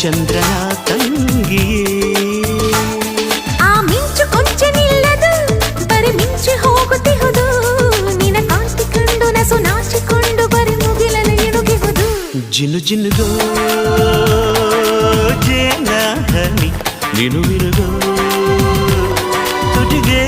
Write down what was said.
ಚಂದ್ರನ ತಂಗಿಯೇ ಆ ಮಿಂಚು ಕೊಂಚ ನಿಲ್ಲದು ಬರಿ ಮಿಂಚಿ ಹೋಗುತ್ತಿಹುದು ನಿನ ಕಾಂತಿ ಕಂಡು ನಸು ನಾಚಿಕೊಂಡು ಬರಿ ಮುಗಿಲಲು ಇಣುಗಿಹುದು ಜಿನು ಜಿನುಗೋ ಜೇನ ಹನಿ ಮಿನು ಮಿನುಗೋ ತುಟಿಗೆ